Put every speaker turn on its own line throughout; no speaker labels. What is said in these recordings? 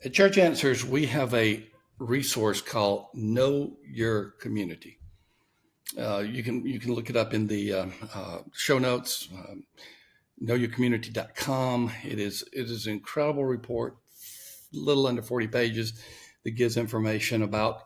At Church Answers, we have a resource called Know Your Community. You can look it up in the show notes. Knowyourcommunity.com. It is an incredible report, little under 40 pages, that gives information about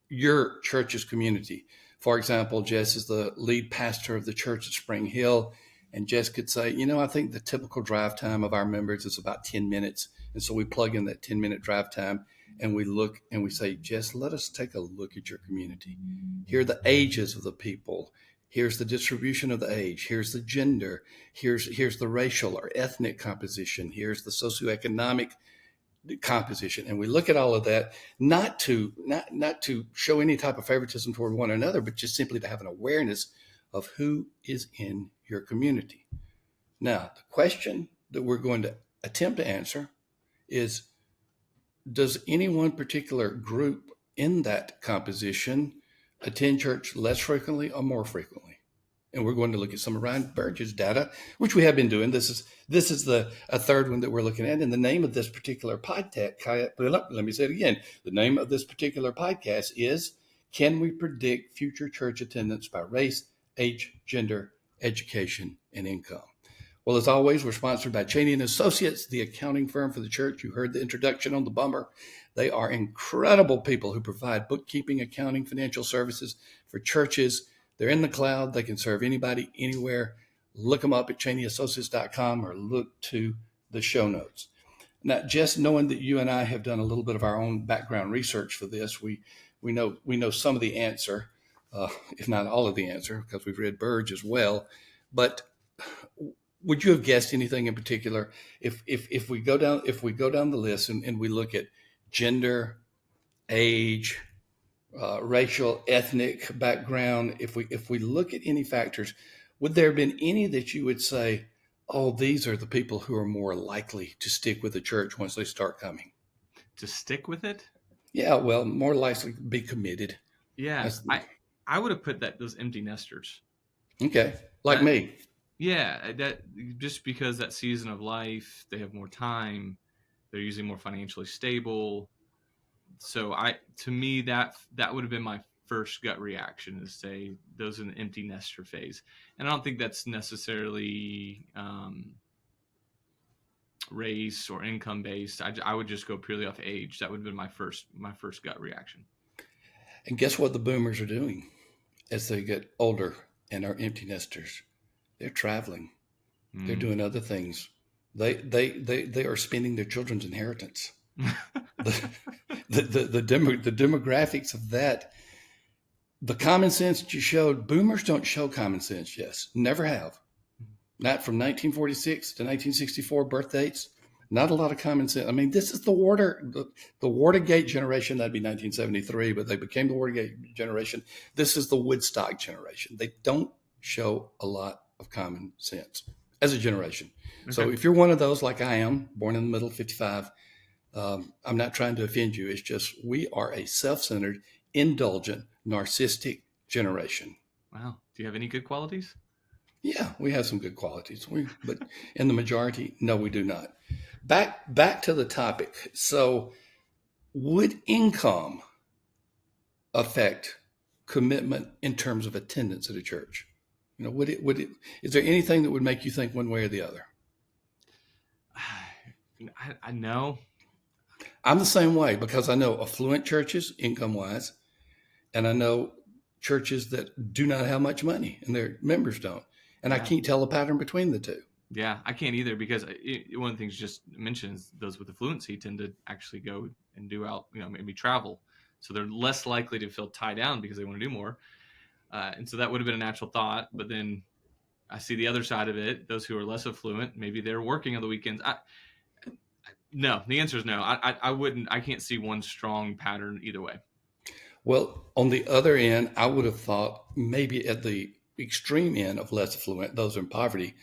your church's community. For example, Jess is the lead pastor of the church at Spring Hill, and Jess could say, I think the typical drive time of our members is about 10 minutes. And so we plug in that 10-minute drive time and we look and we say, Jess, let us take a look at your community. Here are the ages of the people. Here's the distribution of the age. Here's the gender. Here's the racial or ethnic composition. Here's the socioeconomic composition. And we look at all of that, not to show any type of favoritism toward one another, but just simply to have an awareness of who is in your community. Now, the question that we're going to attempt to answer is, does any one particular group in that composition attend church less frequently or more frequently? And we're going to look at some of Ryan Burge's data, which we have been doing. This is a third one that we're looking at. And the name of this particular podcast, let me say it again. The name of this particular podcast is, Can We Predict Future Church Attendance by Race, Age, Gender, Education, and Income? Well, as always, we're sponsored by Cheney & Associates, the accounting firm for the church. You heard the introduction on the bumper. They are incredible people who provide bookkeeping, accounting, financial services for churches. They're in the cloud. They can serve anybody, anywhere. Look them up at CheneyAssociates.com or look to the show notes. Now, just knowing that you and I have done a little bit of our own background research for this, we know some of the answer, if not all of the answer, because we've read Burge as well. But would you have guessed anything in particular if we go down the list and we look at gender, age, racial, ethnic background? If we look at any factors, would there have been any that you would say, oh, these are the people who are more likely to stick with the church once they start coming?
To stick with it?
Yeah, well, more likely to be committed.
Yeah, I would have put those empty nesters.
Okay, like me.
Yeah, that just because that season of life, they have more time, they're usually more financially stable. So to me, that would have been my first gut reaction, is say those in the empty nester phase. And I don't think that's necessarily race or income based. I would just go purely off age. That would have been my first gut reaction.
And guess what the boomers are doing as they get older and are empty nesters? They're traveling. They're doing other things. They are spending their children's inheritance. the demographics of that, the common sense that you showed, boomers don't show common sense. Yes, never have. Not from 1946 to 1964 birth dates. Not a lot of common sense. I mean, this is the Watergate generation. That'd be 1973, but they became the Watergate generation. This is the Woodstock generation. They don't show a lot of common sense as a generation. Okay. So if you're one of those, like I am, born in the middle of 55, I'm not trying to offend you. It's just, we are a self-centered, indulgent, narcissistic generation.
Wow. Do you have any good qualities?
Yeah, we have some good qualities. But in the majority, no, we do not. Back to the topic. So would income affect commitment in terms of attendance at a church? Would it, is there anything that would make you think one way or the other?
I know.
I'm the same way, because I know affluent churches, income-wise, and I know churches that do not have much money and their members don't. And I can't tell a pattern between the two.
Yeah, I can't either, because one of the things just mentioned is those with affluency tend to actually go and do maybe travel. So they're less likely to feel tied down because they want to do more. And so that would have been a natural thought. But then I see the other side of it. Those who are less affluent, maybe they're working on the weekends. No, the answer is no. I can't see one strong pattern either way.
Well, on the other end, I would have thought maybe at the extreme end of less affluent, those in poverty,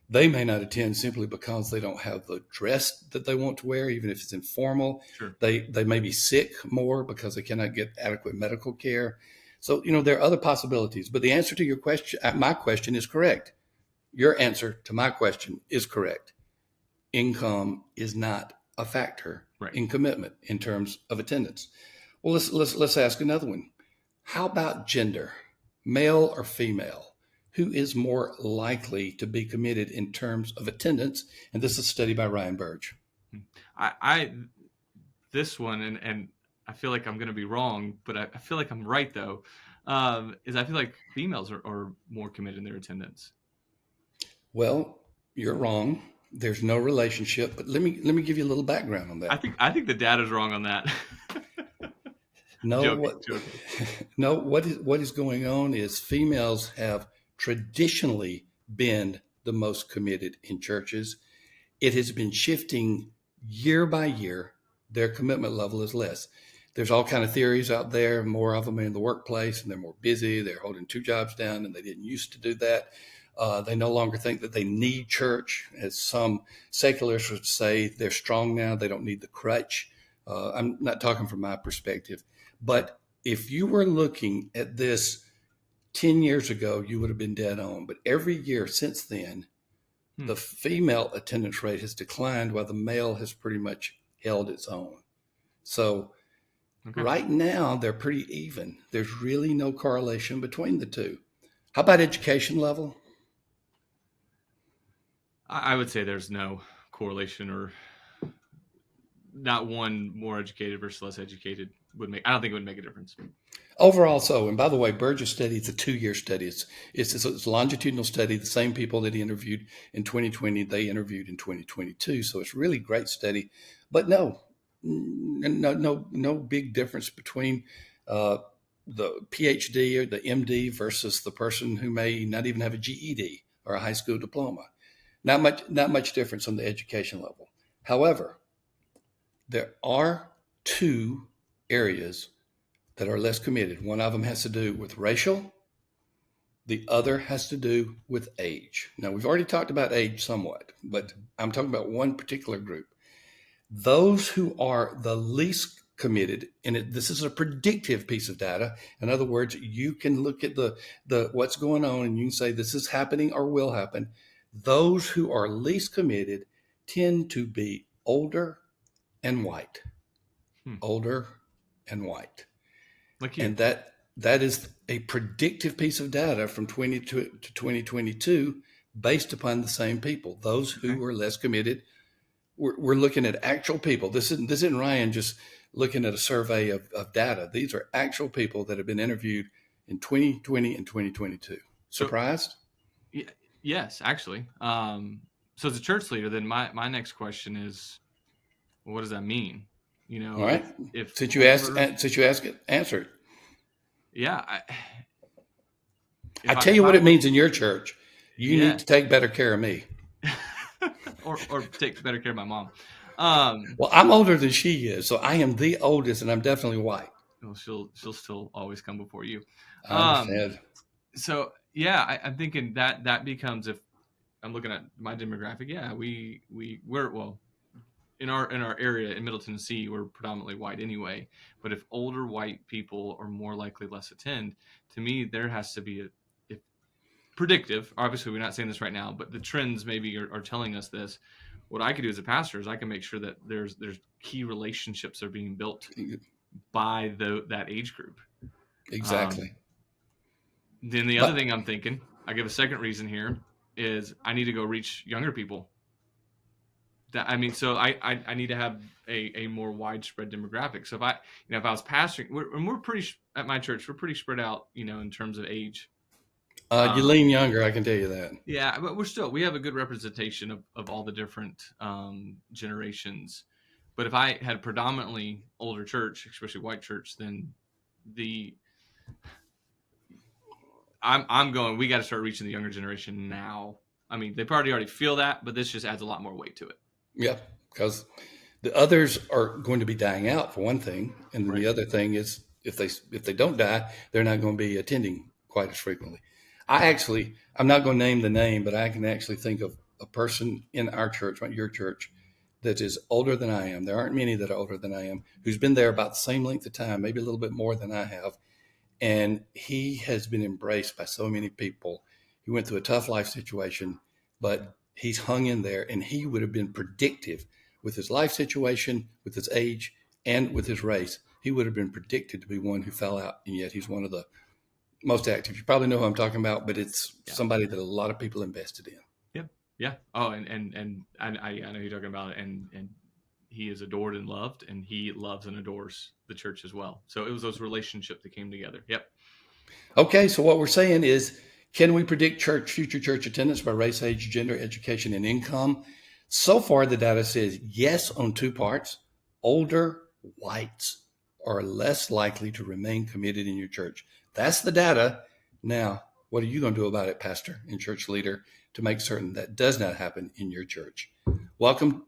they may not attend simply because they don't have the dress that they want to wear, even if it's informal.
Sure.
They may be sick more because they cannot get adequate medical care. So, there are other possibilities. But the answer to your question, my question, is correct. Your answer to my question is correct. Income is not a factor
Right.
in commitment in terms of attendance. Well, let's ask another one. How about gender, male or female? Who is more likely to be committed in terms of attendance? And this is a study by Ryan Burge.
I this one, and I feel like I'm going to be wrong, but I feel like I'm right though. Is I feel like females are more committed in their attendance.
Well, you're wrong. There's no relationship, but let me give you a little background on that.
I think the data's wrong on that.
No,
Joking,
what
joking.
no, what is going on is females have traditionally been the most committed in churches. It has been shifting year by year. Their commitment level is less. There's all kind of theories out there. More of them are in the workplace, and they're more busy. They're holding two jobs down, and they didn't used to do that. They no longer think that they need church, as some secularists would say. They're strong now. They don't need the crutch. I'm not talking from my perspective, but if you were looking at this 10 years ago, you would have been dead on. But every year since then, the female attendance rate has declined while the male has pretty much held its own. So
Okay.
right now, they're pretty even. There's really no correlation between the two. How about education level?
I would say there's no correlation, or not one more educated versus less educated would make. I don't think it would make a difference.
Overall, so, and by the way, Burgess' study, it's a 2-year study. It's a longitudinal study. The same people that he interviewed in 2020, they interviewed in 2022. So it's a really great study. But no big difference between the PhD or the MD versus the person who may not even have a GED or a high school diploma. Not much difference on the education level. However, there are two areas that are less committed. One of them has to do with racial. The other has to do with age. Now, we've already talked about age somewhat, but I'm talking about one particular group. Those who are the least committed, and this is a predictive piece of data. In other words, you can look at the what's going on and you can say this is happening or will happen. Those who are least committed tend to be older and white. Older and white.
Like you.
And that is a predictive piece of data from 20 to 2022 based upon the same people. Those who are less committed, we're looking at actual people. This isn't Ryan just looking at a survey of data. These are actual people that have been interviewed in 2020 and 2022. Surprised?
So, yes, actually. So as a church leader, then my next question is, well, what does that mean? You know,
All right.
if
Since you ask it, answer it.
Yeah.
I tell you what it means in your church. You need to take better care of me.
or take better care of my mom.
Well, I'm older than she is, so I am the oldest, and I'm definitely white.
Well, she'll still always come before you.
I understand.
So yeah, I'm thinking that becomes, if I'm looking at my demographic, yeah, we're well in our area in Middle Tennessee, we're predominantly white anyway. But if older white people are more likely less attend, to me there has to be if predictive. Obviously, we're not saying this right now, but the trends maybe are telling us this. What I could do as a pastor is I can make sure that there's key relationships are being built by that age group.
Exactly.
Then the other thing I'm thinking, I give a second reason here, is I need to go reach younger people. So I need to have a more widespread demographic. So if I was pastoring, we're pretty at my church, we're pretty spread out, in terms of age.
You lean younger, I can tell you that.
Yeah, but we have a good representation of all the different generations. But if I had a predominantly older church, especially white church, then I'm going, we got to start reaching the younger generation now. I mean, they probably already feel that, but this just adds a lot more weight to it.
Yeah, because the others are going to be dying out for one thing, and then
Right.
the other thing is if they don't die, they're not going to be attending quite as frequently. I'm not going to name the name, but I can actually think of a person in our church, your church, that is older than I am. There aren't many that are older than I am, who's been there about the same length of time, maybe a little bit more than I have. And he has been embraced by so many people. He went through a tough life situation, but he's hung in there, and he would have been predictive. with his life situation, with his age, and with his race, he would have been predicted to be one who fell out. And yet he's one of the most active. You probably know who I'm talking about, but it's somebody that a lot of people invested in.
Yep. Yeah. Oh, and I know who you're talking about, and he is adored and loved, and he loves and adores the church as well. So it was those relationships that came together. Yep.
Okay, so what we're saying is, can we predict future church attendance by race, age, gender, education, and income? So far, the data says yes on two parts. Older whites are less likely to remain committed in your church. That's the data. Now, what are you going to do about it, pastor and church leader, to make certain that does not happen in your church? Welcome.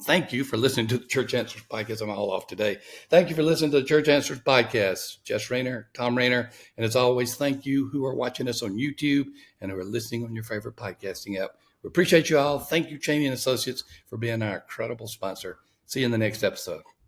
Thank you for listening to the Church Answers podcast. I'm all off today. Thank you for listening to the Church Answers podcast. Jess Rayner, Thom Rayner. And as always, thank you who are watching us on YouTube and who are listening on your favorite podcasting app. We appreciate you all. Thank you, Cheney and Associates, for being our incredible sponsor. See you in the next episode.